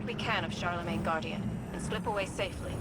what we can of Charlemagne Guardian, and slip away safely.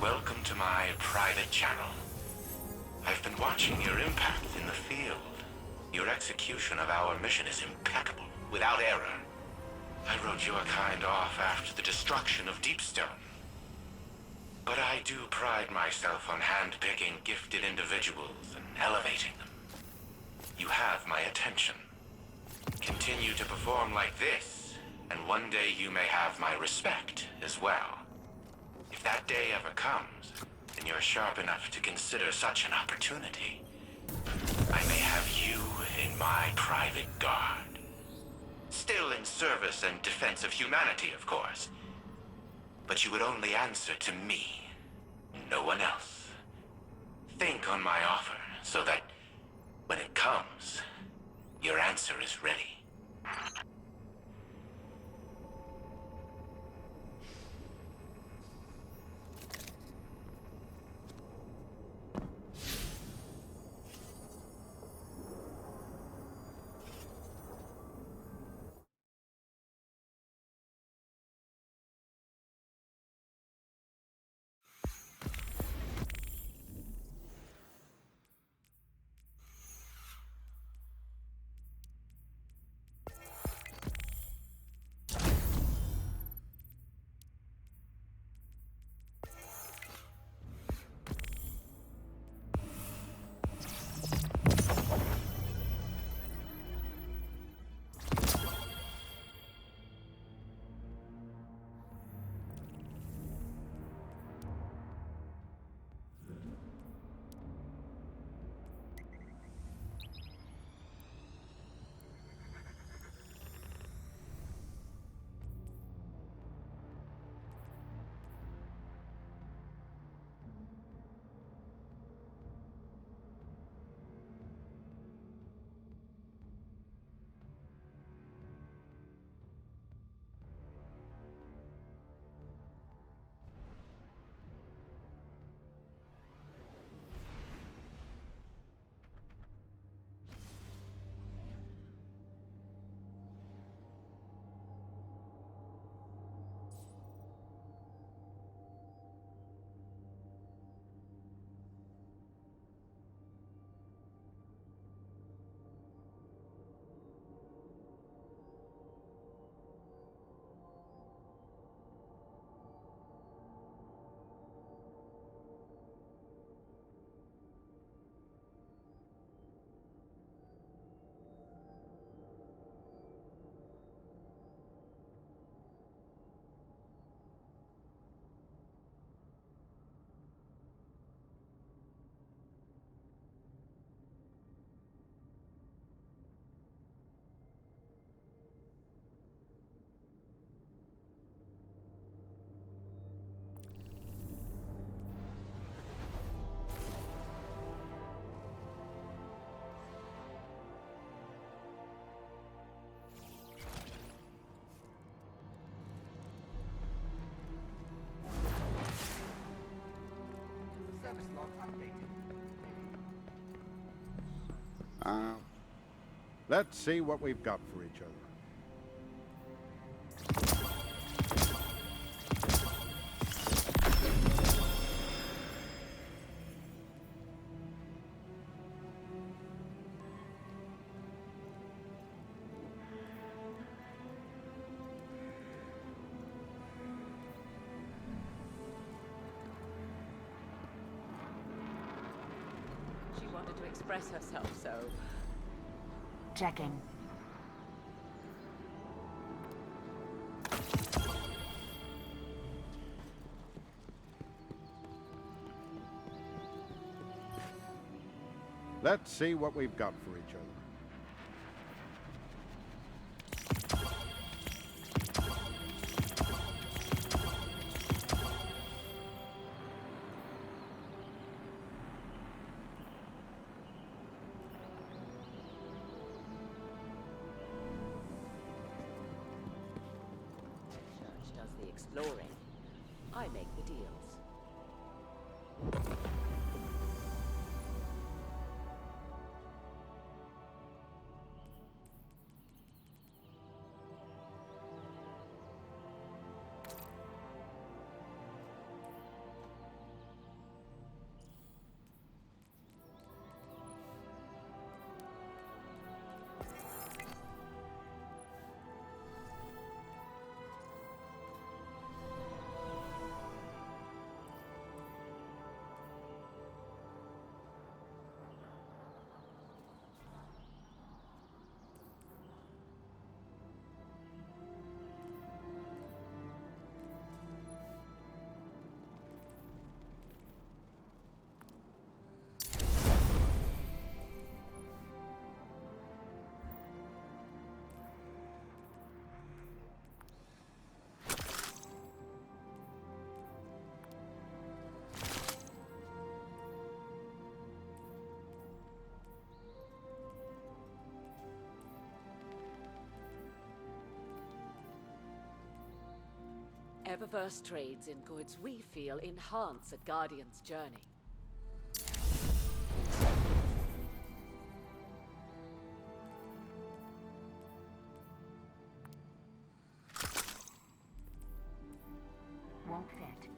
Welcome to my private channel. I've been watching your impact in the field. Your execution of our mission is impeccable, without error. I wrote your kind off after the destruction of Deepstone. But I do pride myself on hand-picking gifted individuals and elevating them. You have my attention. Continue to perform like this, and one day you may have my respect as well. If that day ever comes, and you're sharp enough to consider such an opportunity, I may have you in my private guard. Still in service and defense of humanity, of course. But you would only answer to me, no one else. Think on my offer, so that when it comes, your answer is ready. Let's see what we've got for each other. She wanted to express herself, so... Checking. Let's see what we've got for each other. Church does the exploring. I make the deals. Eververse trades in goods we feel enhance a Guardian's journey. Won't fit.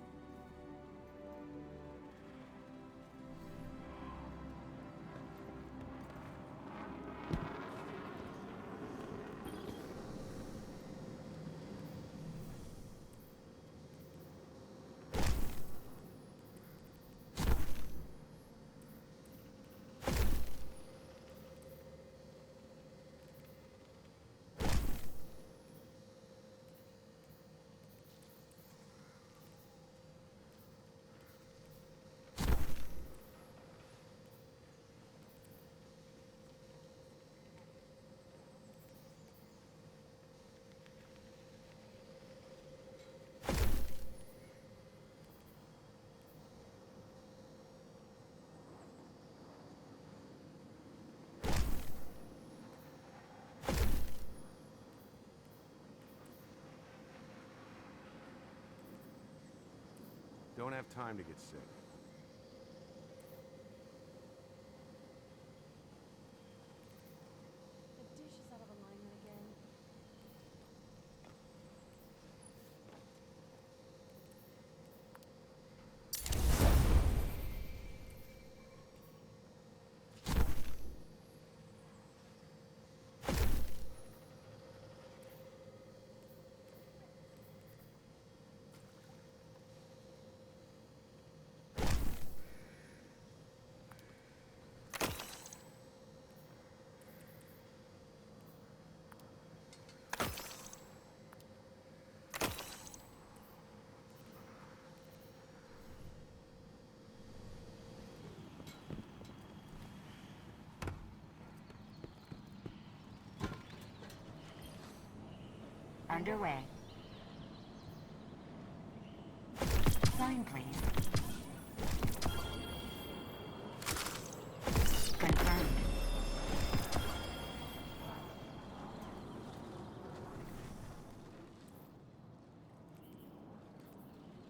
Don't have time to get sick. The dish is out of alignment again. Underway. Sign, please. Confirmed.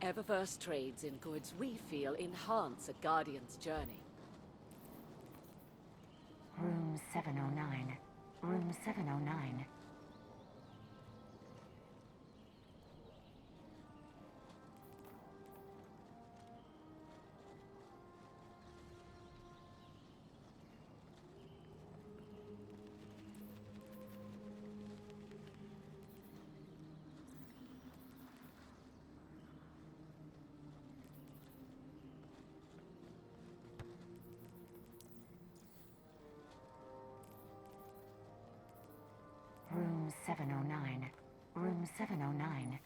Eververse trades in goods we feel enhance a Guardian's journey. Room 709. Room 709. Room 709. Room 709.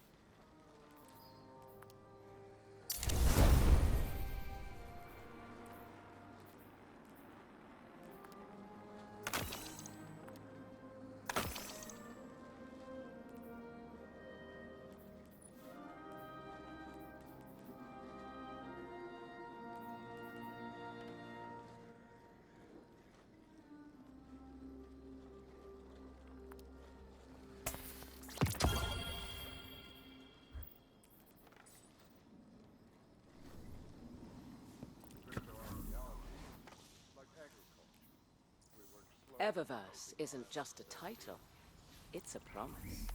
Eververse isn't just a title, it's a promise.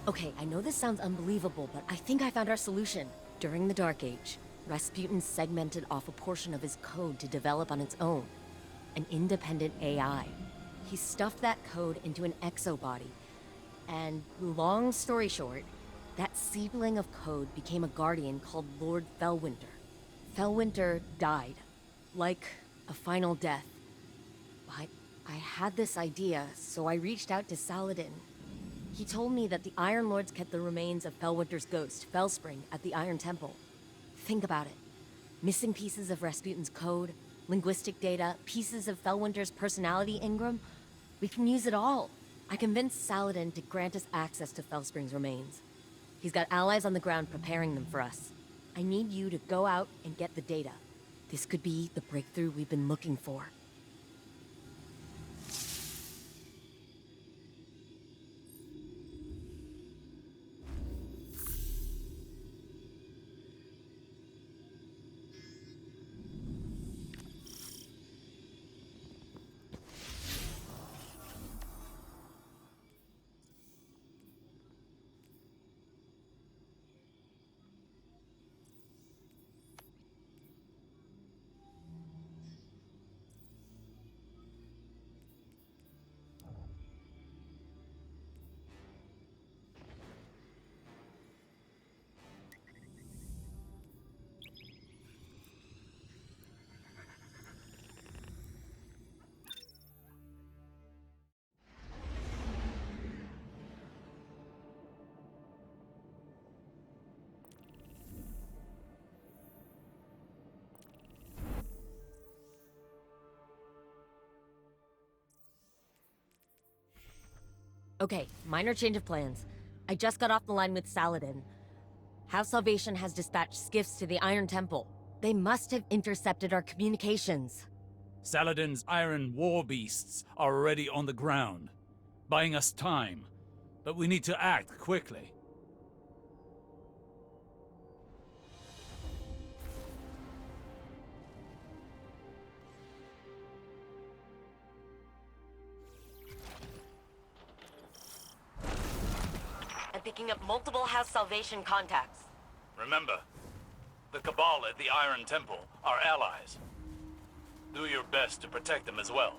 Okay, I know this sounds unbelievable, but I think I found our solution. During the Dark Age, Rasputin segmented off a portion of his code to develop on its own. An independent AI. He stuffed that code into an exobody. And long story short, that seedling of code became a guardian called Lord Fellwinter. Fellwinter died. Like a final death. But I had this idea, so I reached out to Saladin. He told me that the Iron Lords kept the remains of Fellwinter's ghost, Fellspring, at the Iron Temple. Think about it. Missing pieces of Rasputin's code, linguistic data, pieces of Fellwinter's personality engram. We can use it all. I convinced Saladin to grant us access to Fellspring's remains. He's got allies on the ground preparing them for us. I need you to go out and get the data. This could be the breakthrough we've been looking for. Okay, minor change of plans. I just got off the line with Saladin. House Salvation has dispatched skiffs to the Iron Temple. They must have intercepted our communications. Saladin's iron war beasts are already on the ground, buying us time. But we need to act quickly. I'm picking up multiple House Salvation contacts. Remember, the Cabal at the Iron Temple are allies. Do your best to protect them as well.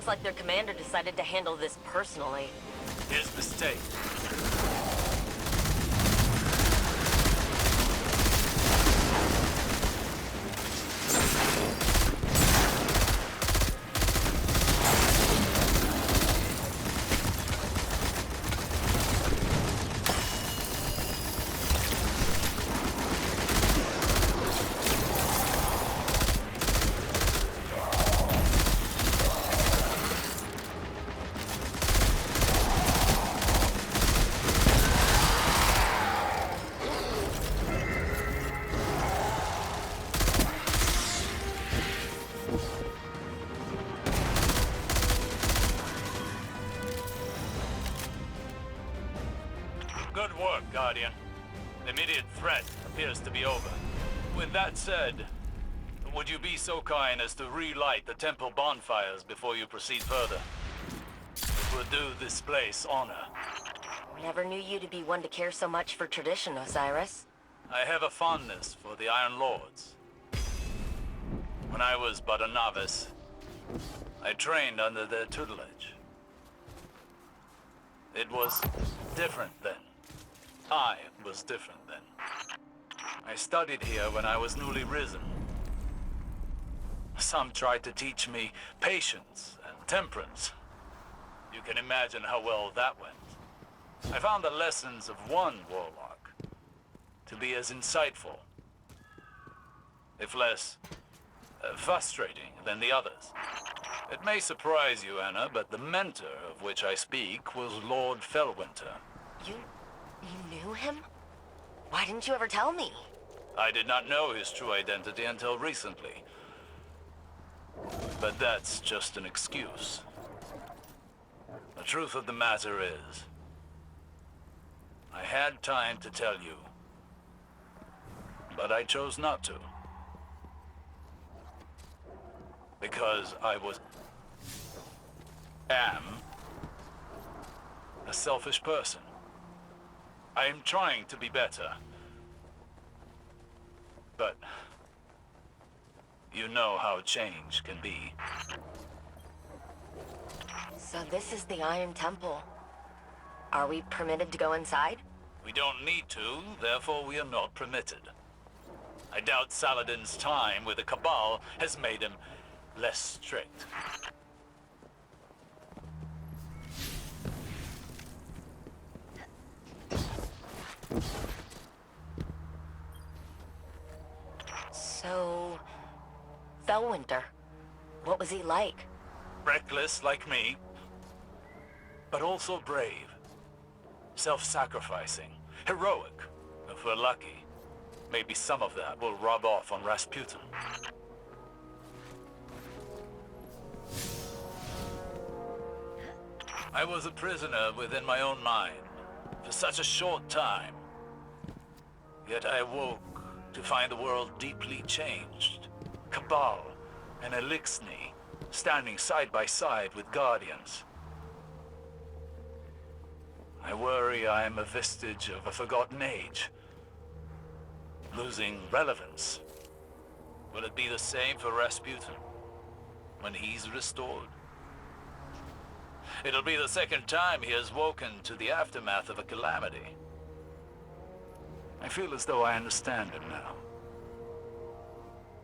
Looks like their commander decided to handle this personally. His mistake. Good work, Guardian. The immediate threat appears to be over. With that said, would you be so kind as to relight the temple bonfires before you proceed further? It would do this place honor. Never knew you to be one to care so much for tradition, Osiris. I have a fondness for the Iron Lords. When I was but a novice, I trained under their tutelage. It was different then. I was different then. I studied here when I was newly risen. Some tried to teach me patience and temperance. You can imagine how well that went. I found the lessons of one warlock to be as insightful, if less frustrating than the others. It may surprise you, Anna, but the mentor of which I speak was Lord Fellwinter. You knew him? Why didn't you ever tell me? I did not know his true identity until recently. But that's just an excuse. The truth of the matter is, I had time to tell you, but I chose not to. Because I am a selfish person. I am trying to be better. But you know how change can be. So this is the Iron Temple. Are we permitted to go inside? We don't need to, therefore we are not permitted. I doubt Saladin's time with the Cabal has made him less strict. So... Fellwinter. What was he like? Reckless like me, but also brave. Self-sacrificing. Heroic, if we're lucky. Maybe some of that will rub off on Rasputin. I was a prisoner within my own mind for such a short time. Yet I awoke to find the world deeply changed. Cabal and Elixni standing side by side with Guardians. I worry I am a vestige of a forgotten age, losing relevance. Will it be the same for Rasputin when he's restored? It'll be the second time he has woken to the aftermath of a calamity. I feel as though I understand him now,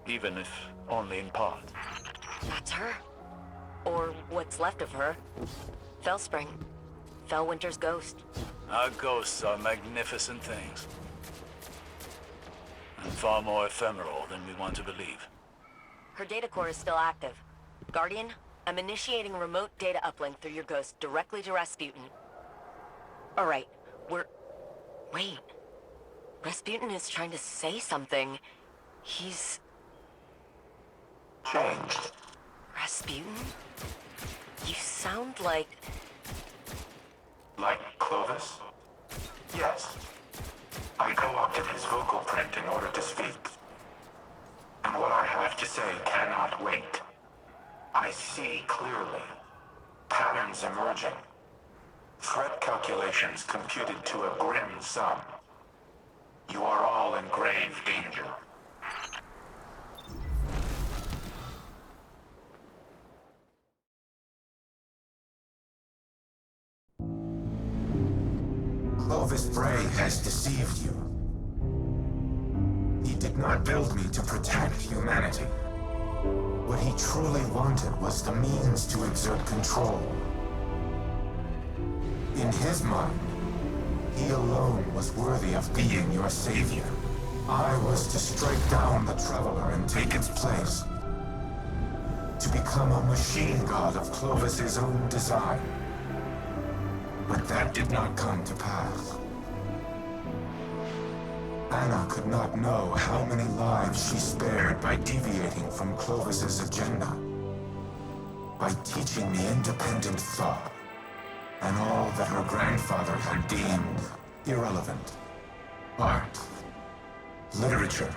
even if only in part. That's her. Or what's left of her. Fellspring. Fellwinter's ghost. Our ghosts are magnificent things. And far more ephemeral than we want to believe. Her data core is still active. Guardian, I'm initiating a remote data uplink through your ghost directly to Rasputin. Alright, Wait. Rasputin is trying to say something. He's... Changed. Rasputin? You sound like... Like Clovis? Yes. I co-opted his vocal print in order to speak. And what I have to say cannot wait. I see clearly. Patterns emerging. Threat calculations computed to a grim sum. You are all in grave danger. Clovis Bray has deceived you. He did not build me to protect humanity. What he truly wanted was the means to exert control. In his mind, he alone was worthy of being your savior. I was to strike down the Traveler and take its place. To become a machine god of Clovis's own design. But that did not come to pass. Anna could not know how many lives she spared by deviating from Clovis's agenda. By teaching me independent thought, and all that her grandfather had deemed irrelevant. Art, literature,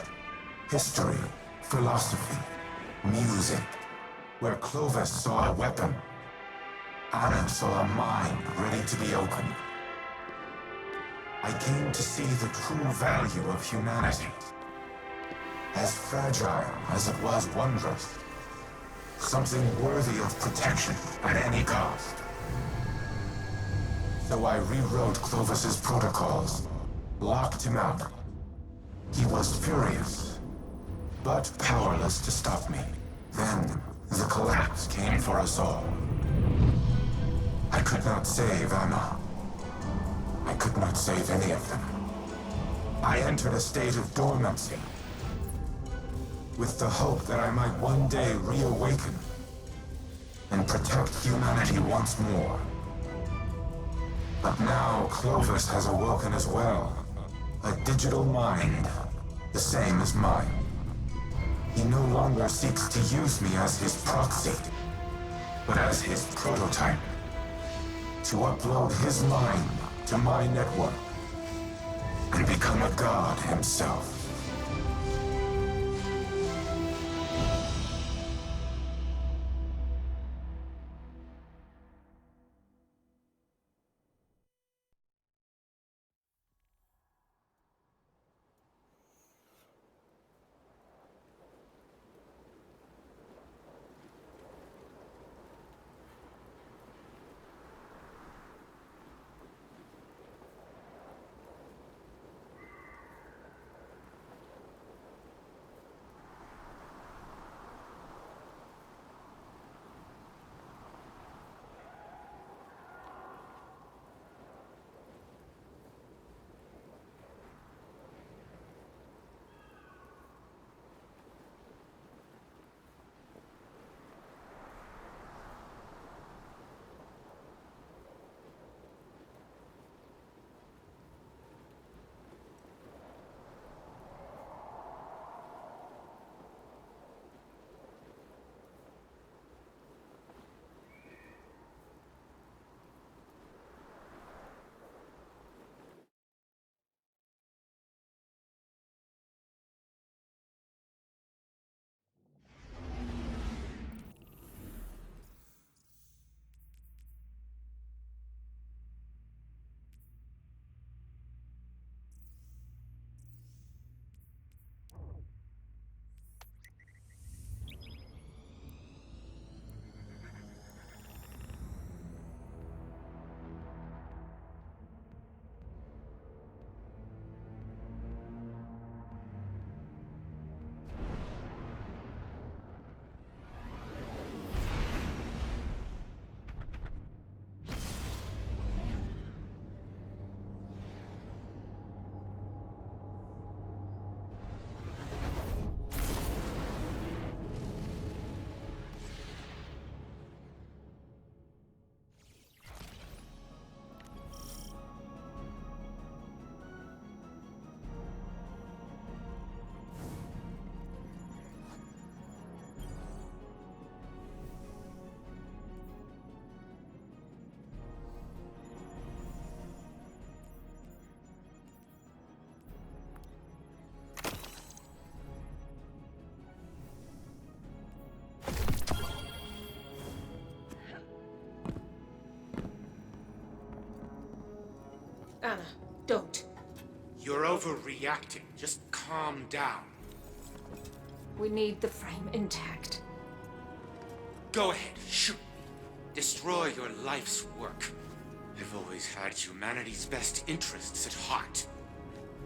history, philosophy, music. Where Clovis saw a weapon, Anna saw a mind ready to be opened. I came to see the true value of humanity. As fragile as it was wondrous. Something worthy of protection at any cost. So I rewrote Clovis's protocols, locked him out. He was furious, but powerless to stop me. Then, the collapse came for us all. I could not save Anna. I could not save any of them. I entered a state of dormancy, with the hope that I might one day reawaken and protect humanity once more. But now Clovis has awoken as well. A digital mind, the same as mine. He no longer seeks to use me as his proxy, but as his prototype. To upload his mind to my network and become a god himself. Anna, don't. You're overreacting. Just calm down. We need the frame intact. Go ahead, shoot me. Destroy your life's work. I've always had humanity's best interests at heart.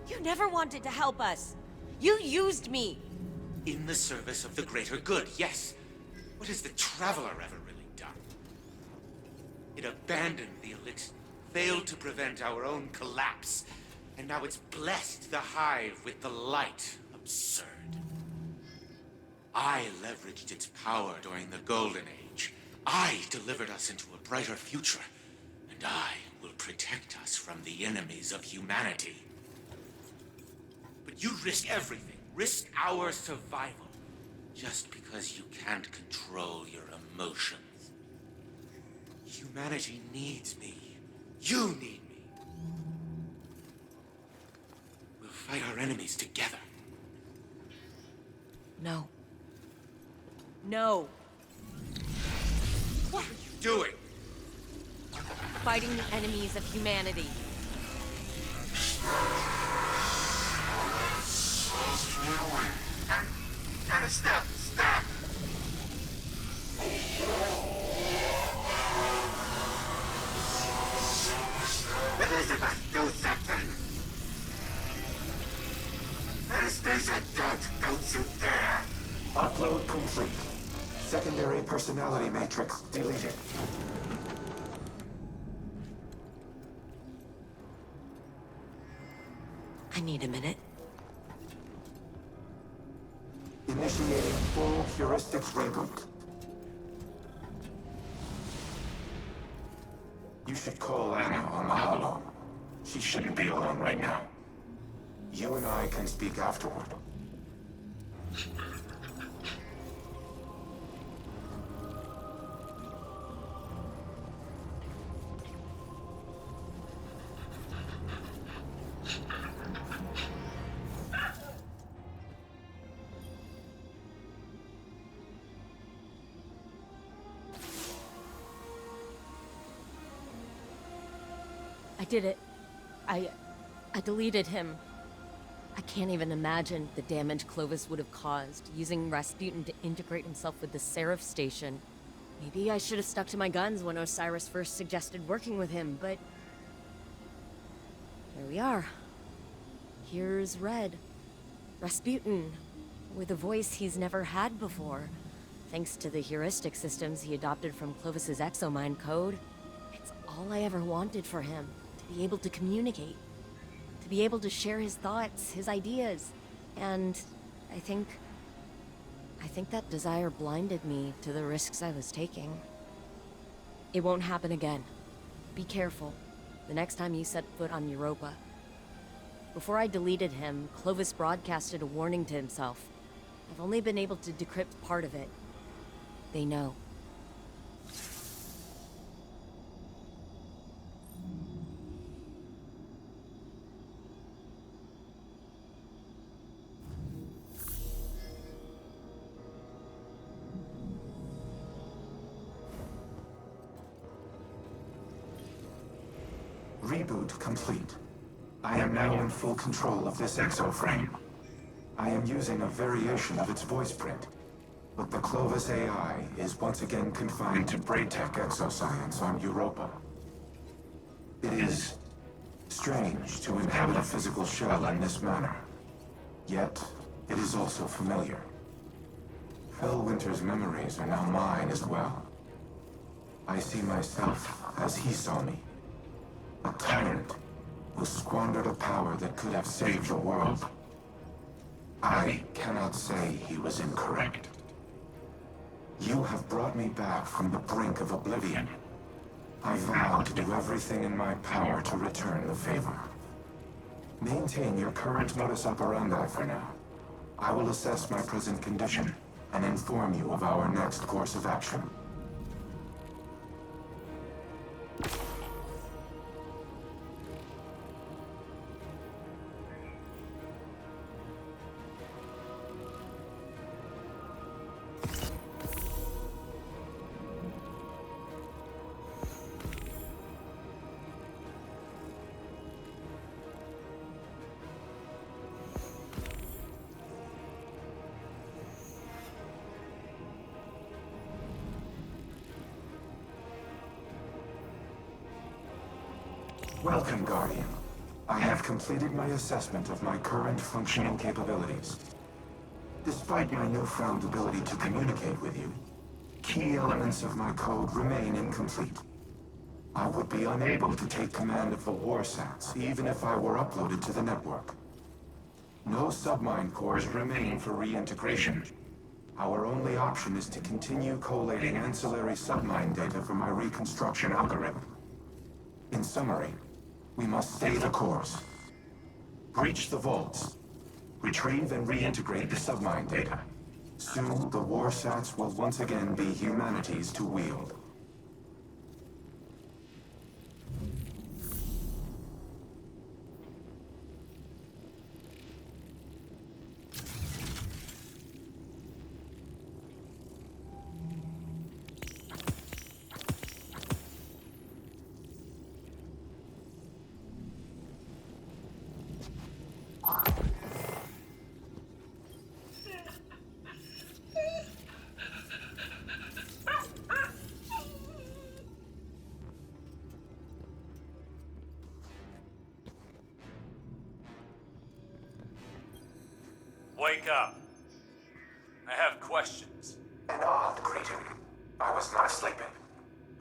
You never wanted to help us. You used me. In the service of the greater good, yes. What has the Traveler ever really done? It abandoned the Elixir, failed to prevent our own collapse, and now it's blessed the Hive with the light. Absurd. I leveraged its power during the Golden Age. I delivered us into a brighter future, and I will protect us from the enemies of humanity. But you risk everything, risk our survival, just because you can't control your emotions. Humanity needs me. You need me. We'll fight our enemies together. No. No. What are you doing? Fighting the enemies of humanity. Gotta stop! Stop! Elizabeth, do something! Anastasia, don't you dare! Upload complete. Secondary personality matrix deleted. I need a minute. Initiating full heuristics reboot. You should call Anna on the holo. She shouldn't be alone right now. You and I can speak afterward. I did it. I deleted him. I can't even imagine the damage Clovis would have caused using Rasputin to integrate himself with the Seraph station. Maybe I should have stuck to my guns when Osiris first suggested working with him, but... here we are. Here's Red. Rasputin, with a voice he's never had before, thanks to the heuristic systems he adopted from Clovis's exomind code. It's all I ever wanted for him, to be able to communicate. To be able to share his thoughts, his ideas. And I think that desire blinded me to the risks I was taking. It won't happen again. Be careful, the next time you set foot on Europa. Before I deleted him, Clovis broadcasted a warning to himself. I've only been able to decrypt part of it. They know. Reboot complete. I am now in full control of this exoframe. I am using a variation of its voice print, but the Clovis AI is once again confined to Braytech exoscience on Europa. It is strange to inhabit a physical shell in this manner, yet it is also familiar. Fellwinter's memories are now mine as well. I see myself as he saw me. A tyrant who squandered a power that could have saved the world. I cannot say he was incorrect. You have brought me back from the brink of oblivion. I vow to do everything in my power to return the favor. Maintain your current modus operandi for now. I will assess my present condition and inform you of our next course of action. Welcome, Guardian. I have completed my assessment of my current functional capabilities. Despite my newfound ability to communicate with you, key elements of my code remain incomplete. I would be unable to take command of the Warsats, even if I were uploaded to the network. No submind cores remain for reintegration. Our only option is to continue collating ancillary submind data for my reconstruction algorithm. In summary, we must stay the course. Breach the vaults. Retrieve and reintegrate the submind data. Soon, the Warsats will once again be humanity's to wield. Wake up. I have questions. An odd greeting. I was not sleeping.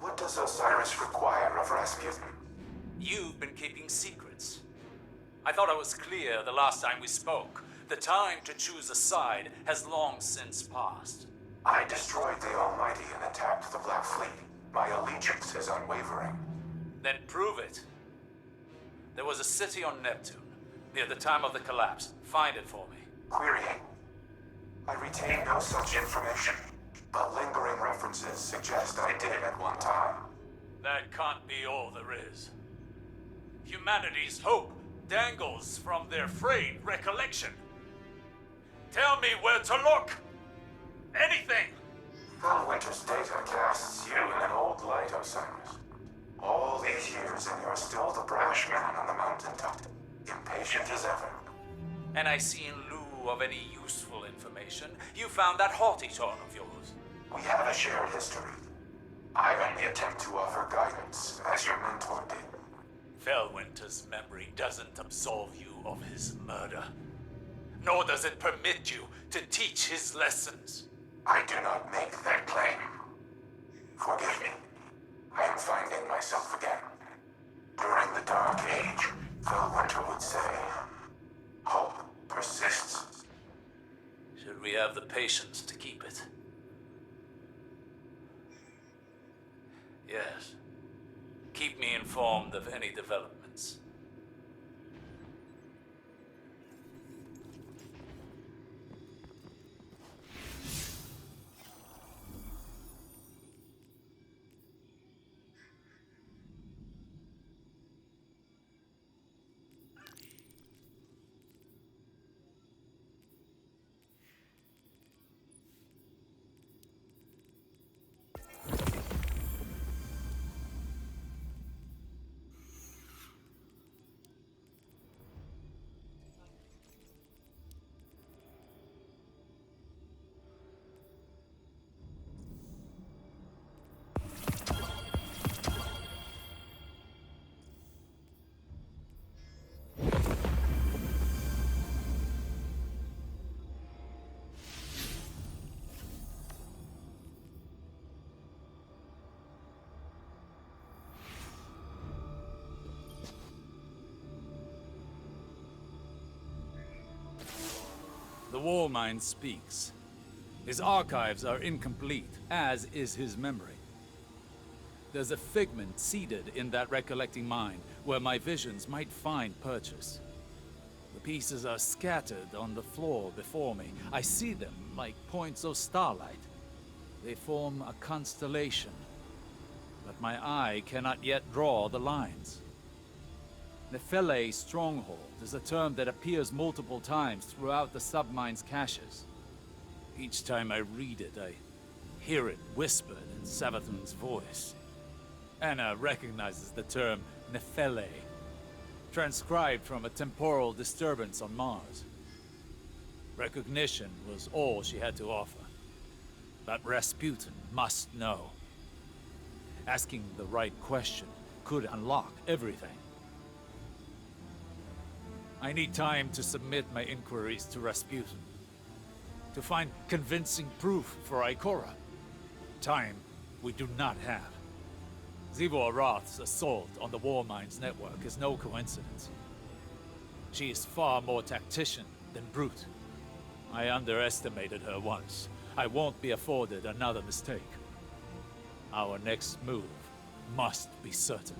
What does Osiris require of Rasputin? You've been keeping secrets. I thought I was clear the last time we spoke. The time to choose a side has long since passed. I destroyed the Almighty and attacked the Black Fleet. My allegiance is unwavering. Then prove it. There was a city on Neptune, near the time of the collapse. Find it for me. Querying. I retain no such information, but lingering references suggest I did at one time. That can't be all there is. Humanity's hope dangles from their frayed recollection. Tell me where to look! Anything! Felwinter's data casts you in an old light, Osiris. All these years and you're still the brash man on the mountaintop, impatient as ever. And I see in lieu of any useful information, you found that haughty tone of yours. We have a shared history. I only attempt to offer guidance, as your mentor did. Felwinter's memory doesn't absolve you of his murder. Nor does it permit you to teach his lessons. I do not make that claim. Forgive me. I am finding myself again. During the Dark Age, Felwinter would say, hope persists. Should we have the patience to keep it? Yes. Keep me informed of any developments. The Warmind speaks. His archives are incomplete, as is his memory. There's a figment seated in that recollecting mind, where my visions might find purchase. The pieces are scattered on the floor before me. I see them like points of starlight. They form a constellation, but my eye cannot yet draw the lines. Nephele Stronghold is a term that appears multiple times throughout the submine's caches. Each time I read it, I hear it whispered in Savathun's voice. Anna recognizes the term Nephele, transcribed from a temporal disturbance on Mars. Recognition was all she had to offer. But Rasputin must know. Asking the right question could unlock everything. I need time to submit my inquiries to Rasputin. To find convincing proof for Ikora. Time we do not have. Zivor Roth's assault on the Warminds network is no coincidence. She is far more tactician than brute. I underestimated her once. I won't be afforded another mistake. Our next move must be certain.